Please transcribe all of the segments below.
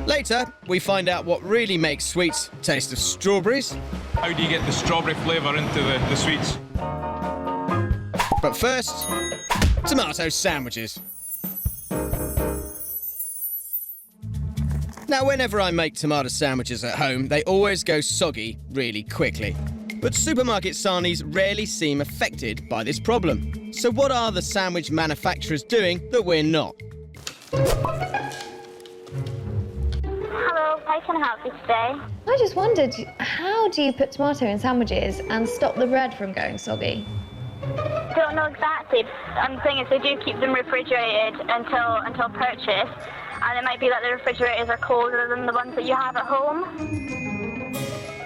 Later, we find out what really makes sweets taste of strawberries. How do you get the strawberry flavour into the sweets? But first, tomato sandwiches. Now, whenever I make tomato sandwiches at home, they always go soggy really quickly. But supermarket sarnies rarely seem affected by this problem. So what are the sandwich manufacturers doing that we're not? Hello, how can I help you today? I just wondered, how do you put tomato in sandwiches and stop the bread from going soggy? Don't know exactly. The thing is, they do keep them refrigerated until purchase, and it might be that the refrigerators are colder than the ones that you have at home.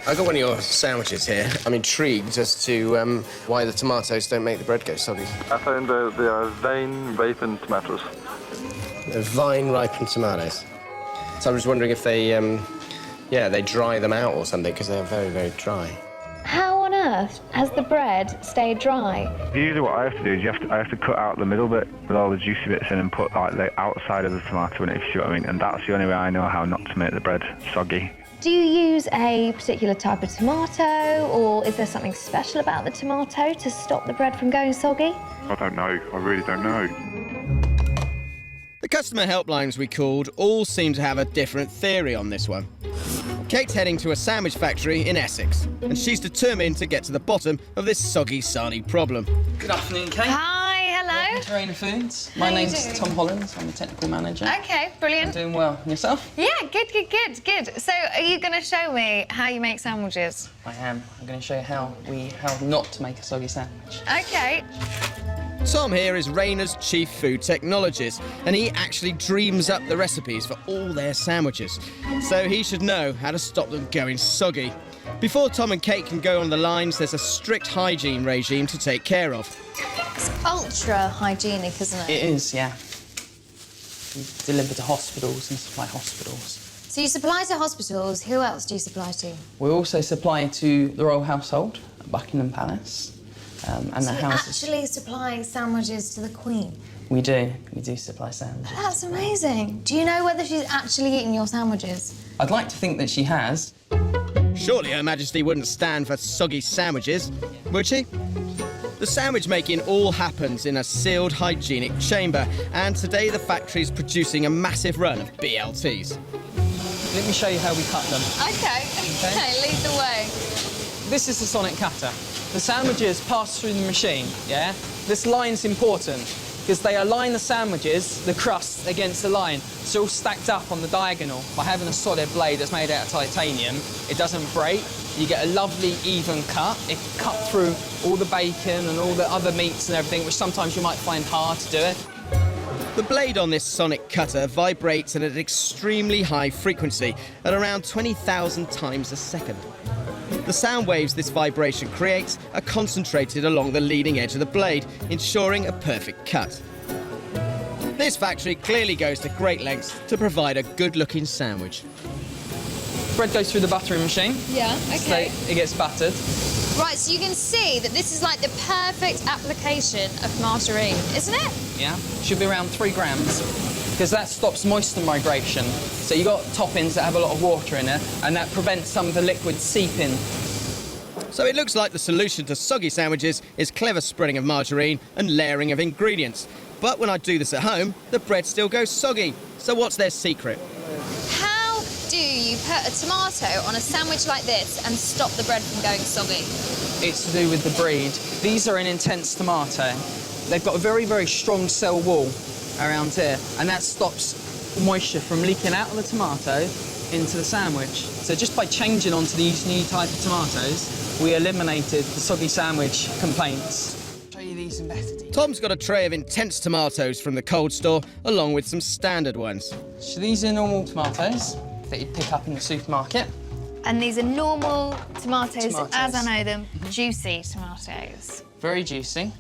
I got one of your sandwiches here. I'm intrigued as to why the tomatoes don't make the bread go soggy. I found they are vine-ripened tomatoes. They're vine-ripened tomatoes. So I was wondering if they, they dry them out or something, because they're very, very dry. How on earth has the bread stayed dry? Usually what I have to do is I have to cut out the middle bit with all the juicy bits in and put like the outside of the tomato in it, if you see what I mean. And that's the only way I know how not to make the bread soggy. Do you use a particular type of tomato, or is there something special about the tomato to stop the bread from going soggy? I don't know. I really don't know. The customer helplines we called all seem to have a different theory on this one. Kate's heading to a sandwich factory in Essex, and she's determined to get to the bottom of this soggy sarnie problem. Good afternoon, Kate. Hi, hello. Rainer Foods. My name's Tom Holland. I'm the technical manager. OK, brilliant. I'm doing well. And yourself? Yeah, good. So are you going to show me how you make sandwiches? I am. I'm going to show you how not to make a soggy sandwich. OK. Tom here is Rainer's chief food technologist, and he actually dreams up the recipes for all their sandwiches. So he should know how to stop them going soggy. Before Tom and Kate can go on the lines, there's a strict hygiene regime to take care of. It's ultra hygienic, isn't it? It is, yeah. We deliver to hospitals and supply hospitals. So you supply to hospitals. Who else do you supply to? We also supply to the royal household at Buckingham Palace. And so the you're houses. actually supplying sandwiches to the Queen? We do supply sandwiches. That's amazing. Do you know whether she's actually eaten your sandwiches? I'd like to think that she has. Surely Her Majesty wouldn't stand for soggy sandwiches, would she? The sandwich making all happens in a sealed, hygienic chamber, and today the factory's producing a massive run of BLTs. Let me show you how we cut them. OK, lead the way. This is the sonic cutter. The sandwiches pass through the machine, yeah? This line's important because they align the sandwiches, the crust, against the line. It's all stacked up on the diagonal. By having a solid blade that's made out of titanium, it doesn't break. You get a lovely, even cut. It cut through all the bacon and all the other meats and everything, which sometimes you might find hard to do it. The blade on this sonic cutter vibrates at an extremely high frequency, at around 20,000 times a second. The sound waves this vibration creates are concentrated along the leading edge of the blade, ensuring a perfect cut. This factory clearly goes to great lengths to provide a good-looking sandwich. Bread goes through the buttering machine. Yeah, OK. So it gets buttered. Right, so you can see that this is like the perfect application of margarine, isn't it? Yeah, should be around 3 grams, because that stops moisture migration. So you've got toppings that have a lot of water in it, and that prevents some of the liquid seeping. So it looks like the solution to soggy sandwiches is clever spreading of margarine and layering of ingredients. But when I do this at home, the bread still goes soggy. So what's their secret? How do you put a tomato on a sandwich like this and stop the bread from going soggy? It's to do with the breed. These are an intense tomato. They've got a very, very strong cell wall around here, and that stops moisture from leaking out of the tomato into the sandwich. So just by changing onto these new type of tomatoes, we eliminated the soggy sandwich complaints. I'll show you these in better detail. Tom's got a tray of intense tomatoes from the cold store, along with some standard ones. So these are normal tomatoes that you'd pick up in the supermarket. And these are normal tomatoes, as I know them, juicy tomatoes. Very juicy.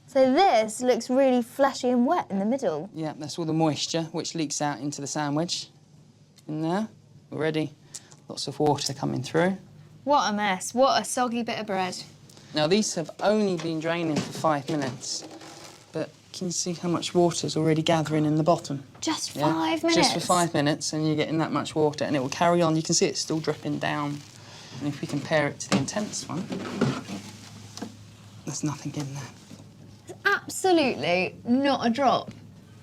So this looks really fleshy and wet in the middle. Yeah, that's all the moisture which leaks out into the sandwich. In there, already lots of water coming through. What a mess. What a soggy bit of bread. Now, these have only been draining for 5 minutes, but Can you see how much water's already gathering in the bottom? Just 5 minutes? Just for 5 minutes, and you're getting that much water, and it will carry on. You can see it's still dripping down. And if we compare it to the intense one, there's nothing in there. Absolutely not a drop.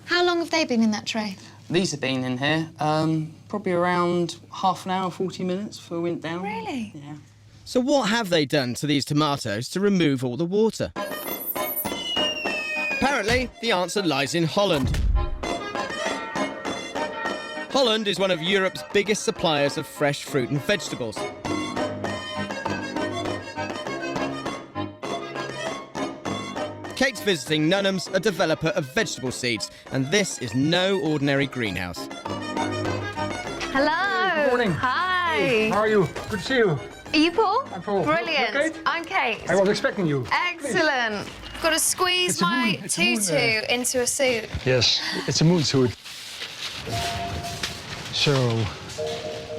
How long have they been in that tray? These have been in here probably around half an hour, 40 minutes before we went down. Really? Yeah. So what have they done to these tomatoes to remove all the water? Apparently, the answer lies in Holland. Holland is one of Europe's biggest suppliers of fresh fruit and vegetables. Kate's visiting Nunham's, a developer of vegetable seeds, and this is no ordinary greenhouse. Hello. Good morning. Hi. How are you? Good to see you. Are you Paul? I'm Paul. Brilliant. You, Kate? I'm Kate. I was expecting you. Excellent. Got to squeeze my tutu into a suit. Yes, it's a moon suit. So,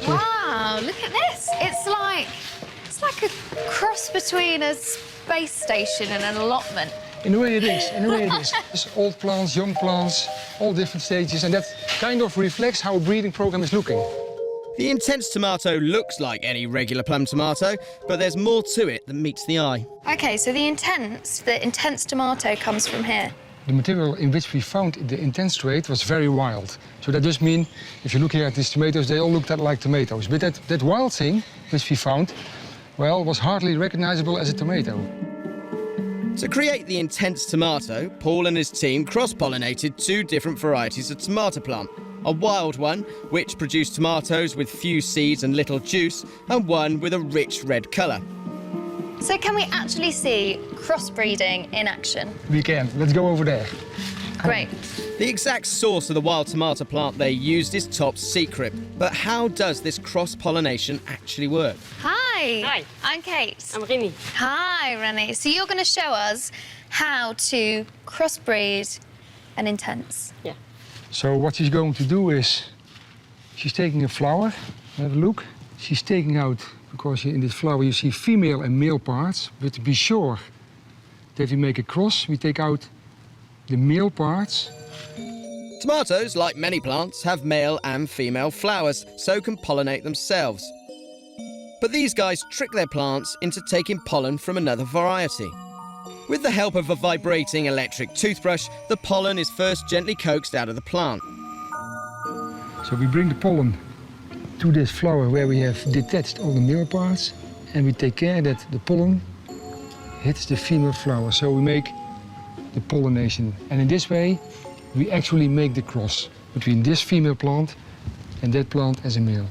Wow, look at this. It's like a cross between a space station and an allotment. in a way it is, in a way it is. There's old plants, young plants, all different stages, and that kind of reflects how a breeding program is looking. The intense tomato looks like any regular plum tomato, but there's more to it than meets the eye. Okay, so the intense tomato comes from here. The material in which we found the intense trait was very wild. So that does mean, if you look here at these tomatoes, they all looked like tomatoes. But that wild thing, which we found, well, was hardly recognizable as a tomato. To create the intense tomato, Paul and his team cross-pollinated 2 different varieties of tomato plant. A wild one, which produced tomatoes with few seeds and little juice, and one with a rich red colour. So can we actually see crossbreeding in action? We can. Let's go over there. Great. The exact source of the wild tomato plant they used is top secret. But how does this cross-pollination actually work? Hi. Hi. I'm Kate. I'm Rini. Hi, Rennie. So you're going to show us how to crossbreed an intense. Yeah. So what she's going to do is, she's taking a flower, have a look. She's taking out, because in this flower you see female and male parts, but to be sure that we make a cross, we take out the male parts. Tomatoes, like many plants, have male and female flowers, so can pollinate themselves. But these guys trick their plants into taking pollen from another variety. With the help of a vibrating electric toothbrush, the pollen is first gently coaxed out of the plant. So we bring the pollen to this flower where we have detached all the male parts, and we take care that the pollen hits the female flower. So we make the pollination. And in this way, we actually make the cross between this female plant and that plant as a male.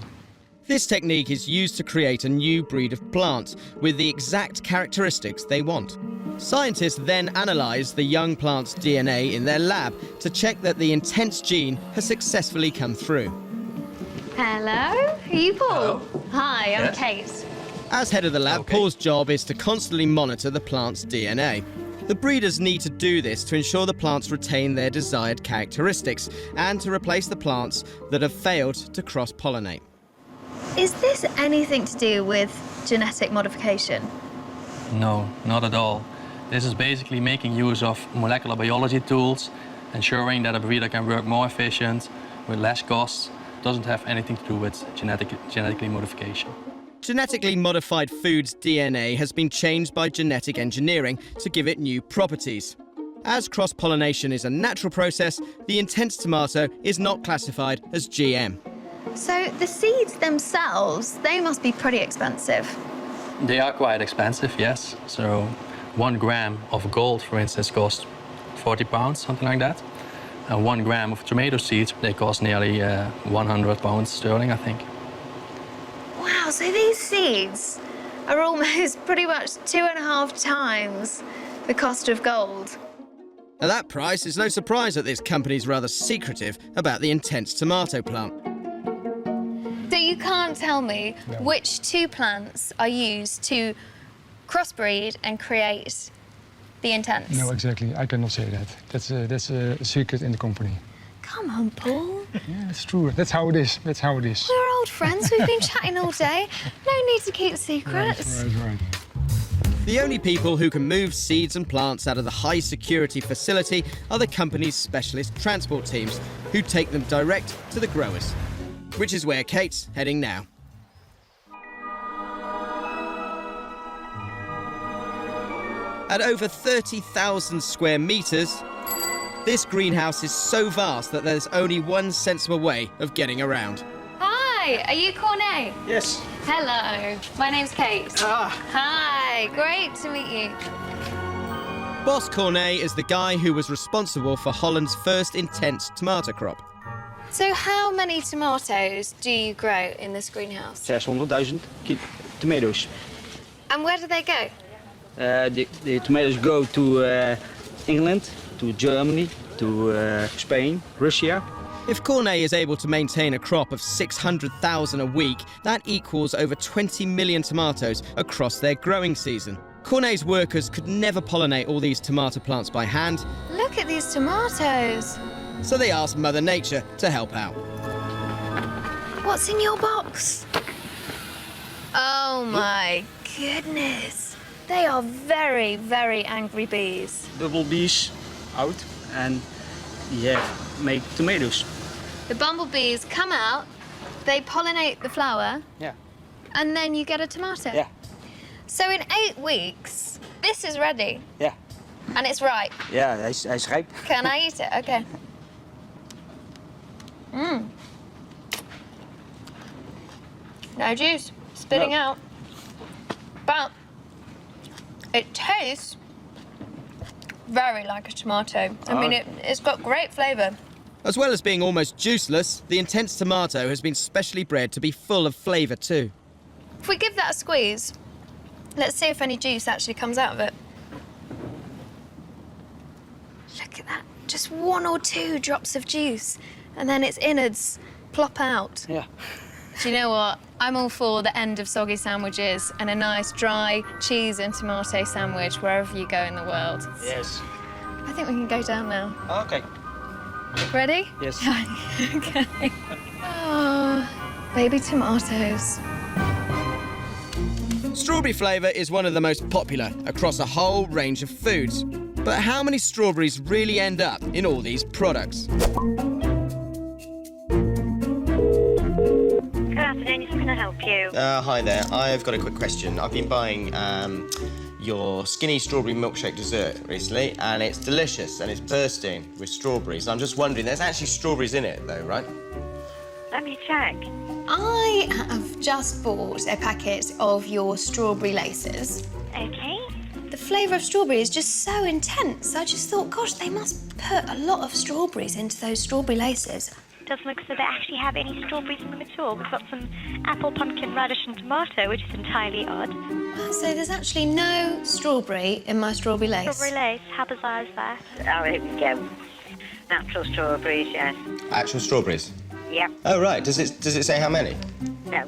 This technique is used to create a new breed of plant with the exact characteristics they want. Scientists then analyse the young plant's DNA in their lab to check that the intense gene has successfully come through. Hello. Are you Paul? Hello. Hi, I'm Yes. Kate. As head of the lab, Okay. Paul's job is to constantly monitor the plant's DNA. The breeders need to do this to ensure the plants retain their desired characteristics and to replace the plants that have failed to cross-pollinate. Is this anything to do with genetic modification? No, not at all. This is basically making use of molecular biology tools, ensuring that a breeder can work more efficient, with less costs. Doesn't have anything to do with genetically modification. Genetically modified food's DNA has been changed by genetic engineering to give it new properties. As cross-pollination is a natural process, the intense tomato is not classified as GM. So the seeds themselves, they must be pretty expensive. They are quite expensive, yes. So 1 gram of gold, for instance, costs £40, something like that. And 1 gram of tomato seeds, they cost nearly £100 sterling, I think. Wow, so these seeds are almost pretty much 2.5 times the cost of gold. At that price, it's no surprise that this company's rather secretive about the intense tomato plant. So you can't tell me which 2 plants are used to crossbreed and create the intense? No, exactly. I cannot say that. That's a secret in the company. Come on, Paul. Yeah, that's true. That's how it is. That's how it is. We're old friends. We've been chatting all day. No need to keep secrets. Right. The only people who can move seeds and plants out of the high-security facility are the company's specialist transport teams, who take them direct to the growers, which is where Kate's heading now. At over 30,000 square metres, this greenhouse is so vast that there's only one sensible way of getting around. Hi, are you Cornet? Yes. Hello, my name's Kate. Hi, great to meet you. Boss Cornet is the guy who was responsible for Holland's first intense tomato crop. So how many tomatoes do you grow in this greenhouse? 600,000 tomatoes. And where do they go? The tomatoes go to England, to Germany, to Spain, Russia. If Cornet is able to maintain a crop of 600,000 a week, that equals over 20 million tomatoes across their growing season. Cornet's workers could never pollinate all these tomato plants by hand. Look at these tomatoes. So they asked Mother Nature to help out. What's in your box? Oh my goodness. They are very, very angry bees. Double bees out and make tomatoes. The bumblebees come out, they pollinate the flower, and then you get a tomato. Yeah. So in 8 weeks, this is ready. Yeah. And it's ripe. Yeah, hij is rijp. Can I eat it? Okay. No juice, spitting out. But it tastes very like a tomato. I mean, it's got great flavour. As well as being almost juiceless, the intense tomato has been specially bred to be full of flavour too. If we give that a squeeze, let's see if any juice actually comes out of it. Look at that, just 1 or 2 drops of juice, and then its innards plop out. Yeah. Do you know what? I'm all for the end of soggy sandwiches and a nice dry cheese and tomato sandwich wherever you go in the world. Yes. I think we can go down now. Okay. Ready? Yes. Okay. Oh, baby tomatoes. Strawberry flavour is one of the most popular across a whole range of foods. But how many strawberries really end up in all these products? Good afternoon, can I help you? Hi there. I've got a quick question. I've been buying your skinny strawberry milkshake dessert recently, and it's delicious and it's bursting with strawberries. I'm just wondering, there's actually strawberries in it, though, right? Let me check. I have just bought a packet of your strawberry laces. Okay. The flavour of strawberry is just so intense. I just thought, gosh, they must put a lot of strawberries into those strawberry laces. Doesn't look as though they actually have any strawberries in them at all. We've got some apple, pumpkin, radish and tomato, which is entirely odd. So there's actually no strawberry in my strawberry lace? Strawberry lace, how bizarre is that? Oh, here we go. Natural strawberries, yes. Actual strawberries? Yep. Oh, right. Does it say how many? No.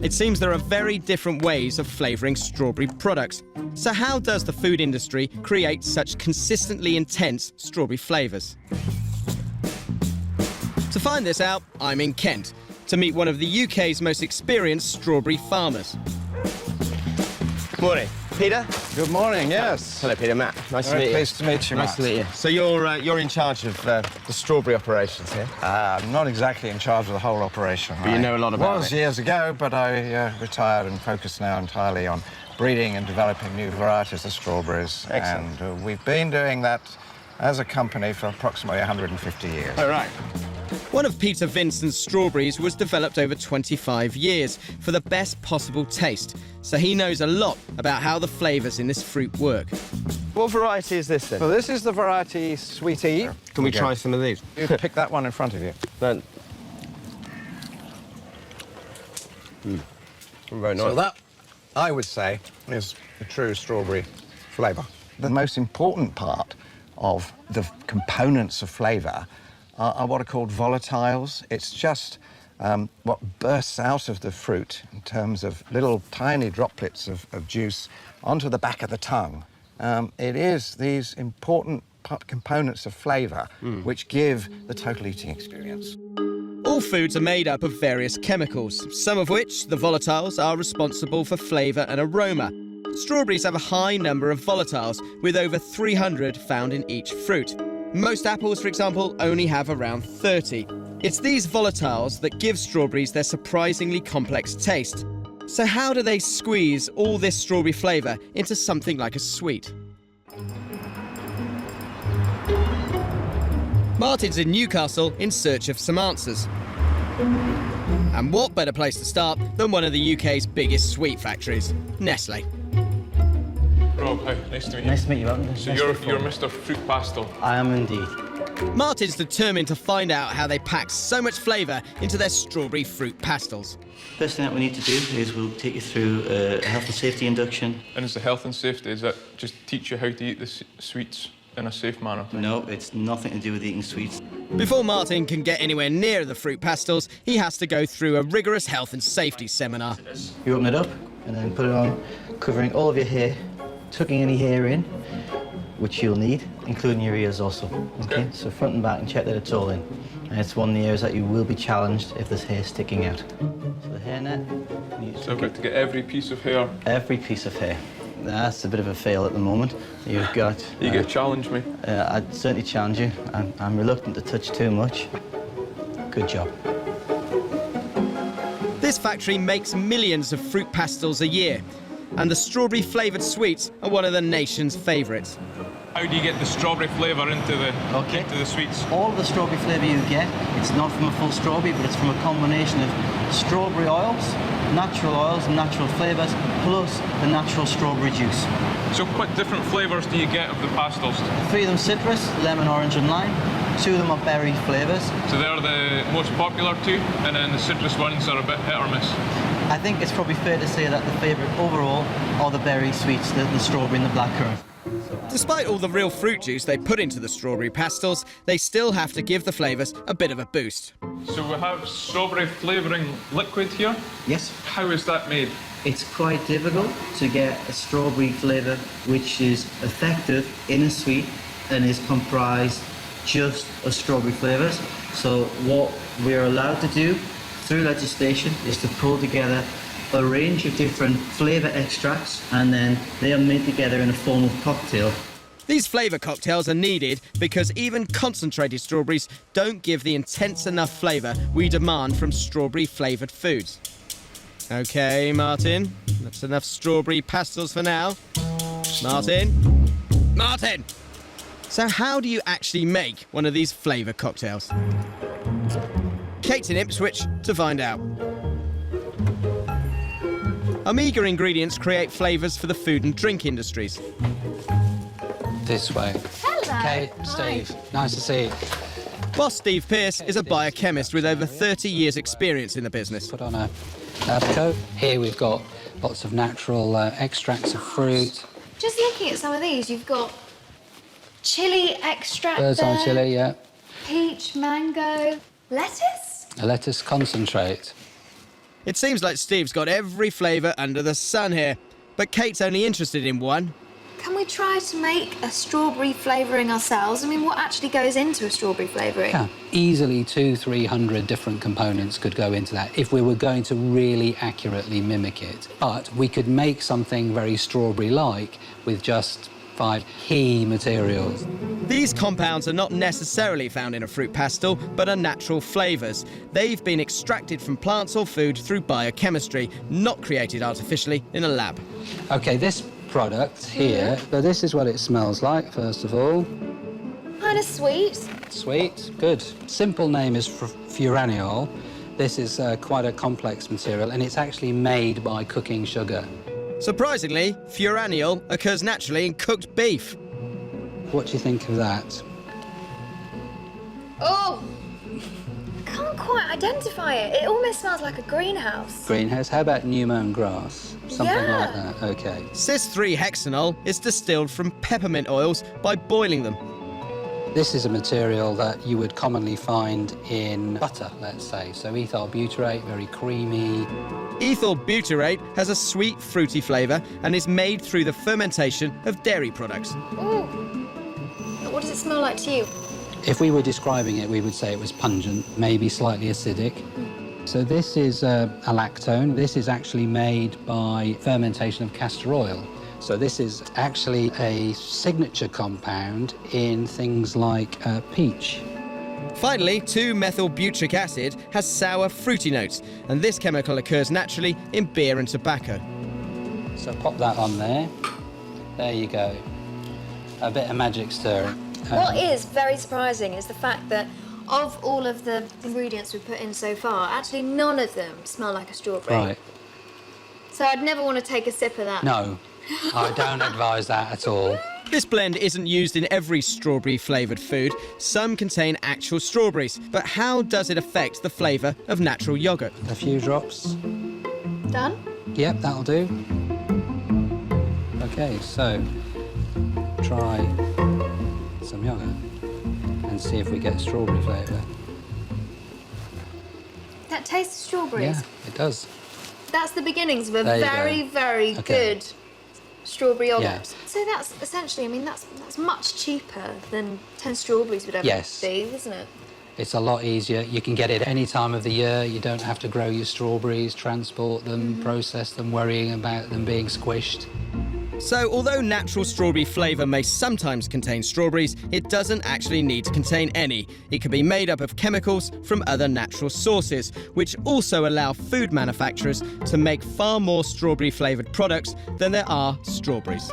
It seems there are very different ways of flavouring strawberry products. So how does the food industry create such consistently intense strawberry flavours? To find this out, I'm in Kent to meet one of the UK's most experienced strawberry farmers. Morning. Peter? Good morning, yes. Hello, Peter. Matt. Nice to Very meet you. pleased to meet you, Nice Matt. to meet you. So you're in charge of the strawberry operations here? I'm not exactly in charge of the whole operation. But you know a lot about was it. years ago, but I retired and focus now entirely on breeding and developing new varieties of strawberries. Excellent. And we've been doing that as a company for approximately 150 years. Oh, right. One of Peter Vincent's strawberries was developed over 25 years for the best possible taste, so he knows a lot about how the flavours in this fruit work. What variety is this, then? Well, this is the variety Sweetie. Can we try some of these? You pick that one in front of you. Very nice. So that, I would say, is the true strawberry flavour. The most important part of the components of flavour are what are called volatiles. It's just what bursts out of the fruit in terms of little tiny droplets of juice onto the back of the tongue. It is these important components of flavour which give the total eating experience. All foods are made up of various chemicals, some of which, the volatiles, are responsible for flavour and aroma. Strawberries have a high number of volatiles, with over 300 found in each fruit. Most apples, for example, only have around 30. It's these volatiles that give strawberries their surprisingly complex taste. So how do they squeeze all this strawberry flavour into something like a sweet? Martin's in Newcastle in search of some answers. And what better place to start than one of the UK's biggest sweet factories, Nestle. Rob, hi, nice to meet you. Nice to meet you, Alan. So you're Mr. Fruit Pastel. I am indeed. Martin's determined to find out how they pack so much flavour into their strawberry fruit pastels. First thing that we need to do is we'll take you through a health and safety induction. And is the health and safety, is that just teach you how to eat the sweets in a safe manner? No, it's nothing to do with eating sweets. Before Martin can get anywhere near the fruit pastels, he has to go through a rigorous health and safety seminar. You open it up and then put it on, covering all of your hair, tucking any hair in, which you'll need, including your ears also. Okay, so front and back, and check that it's all in. And it's one of the areas that you will be challenged if there's hair sticking out. So the hairnet. So I've got to get every piece of hair? Every piece of hair. That's a bit of a fail at the moment. You've got... You get to challenge me? I'd certainly challenge you. I'm reluctant to touch too much. Good job. This factory makes millions of fruit pastels a year, and the strawberry flavoured sweets are one of the nation's favourites. How do you get the strawberry flavour into the sweets? All the strawberry flavour you get, it's not from a full strawberry, but it's from a combination of strawberry oils, and natural flavours, plus the natural strawberry juice. So what different flavours do you get of the pastels? 3 of them citrus, lemon, orange and lime. 2 of them are berry flavours. So they're the most popular 2, and then the citrus ones are a bit hit or miss? I think it's probably fair to say that the favourite overall are the berry sweets, the strawberry and the blackcurrant. Despite all the real fruit juice they put into the strawberry pastels, they still have to give the flavours a bit of a boost. So we have strawberry flavouring liquid here? Yes. How is that made? It's quite difficult to get a strawberry flavour which is effective in a sweet and is comprised just of strawberry flavours. So what we're allowed to do through legislation is to pull together a range of different flavour extracts, and then they are made together in a form of cocktail. These flavour cocktails are needed because even concentrated strawberries don't give the intense enough flavour we demand from strawberry flavoured foods. OK, Martin, that's enough strawberry pastels for now. Martin? Martin! So how do you actually make one of these flavour cocktails? Kate's in Ipswich to find out. Our meagre ingredients create flavours for the food and drink industries. This way. Hello. Kate, Steve, nice to see you. Boss Steve Pearce is a biochemist with over 30 years' experience in the business. Put on a lab coat. Here we've got lots of natural extracts of fruit. Just looking at some of these, you've got chilli extract Bird's eye chilli, yeah. Peach, mango, lettuce? A lettuce concentrate. It seems like Steve's got every flavour under the sun here, but Kate's only interested in one. Can we try to make a strawberry flavouring ourselves? I mean, what actually goes into a strawberry flavouring? Yeah, easily 200-300 different components could go into that if we were going to really accurately mimic it. But we could make something very strawberry-like with just 5 key materials. These compounds are not necessarily found in a fruit pastel, but are natural flavours. They've been extracted from plants or food through biochemistry, not created artificially in a lab. OK, this product here, so this is what it smells like, first of all. Kind of sweet. Sweet, good. Simple name is furaniol. This is quite a complex material, and it's actually made by cooking sugar. Surprisingly, furaniol occurs naturally in cooked beef. What do you think of that? Oh! Can't quite identify it. It almost smells like a greenhouse. Greenhouse. How about new-mown grass? Something like that. OK. Cis-3-hexanol is distilled from peppermint oils by boiling them. This is a material that you would commonly find in butter, let's say. So ethyl butyrate, very creamy. Ethyl butyrate has a sweet, fruity flavour and is made through the fermentation of dairy products. Ooh. What does it smell like to you? If we were describing it, we would say it was pungent, maybe slightly acidic. So this is a lactone. This is actually made by fermentation of castor oil. So this is actually a signature compound in things like peach. Finally, 2-methyl-butric acid has sour, fruity notes, and this chemical occurs naturally in beer and tobacco. So pop that on there. There you go. A bit of magic stirring. What is very surprising is the fact that of all of the ingredients we've put in so far, actually none of them smell like a strawberry. Right. So I'd never want to take a sip of that. No, I don't advise that at all. This blend isn't used in every strawberry-flavoured food. Some contain actual strawberries. But how does it affect the flavour of natural yoghurt? A few drops. Done? Yep, that'll do. OK, so try some yoghurt and see if we get strawberry flavour. That tastes of strawberries. Yeah, it does. That's the beginnings of a There you very, go. very Okay. good strawberry yoghurt. Yeah. So that's essentially, I mean, that's much cheaper than 10 strawberries would ever Yes. be, isn't it? It's a lot easier. You can get it any time of the year. You don't have to grow your strawberries, transport them, process them, worrying about them being squished. So, although natural strawberry flavour may sometimes contain strawberries, it doesn't actually need to contain any. It can be made up of chemicals from other natural sources, which also allow food manufacturers to make far more strawberry-flavoured products than there are strawberries.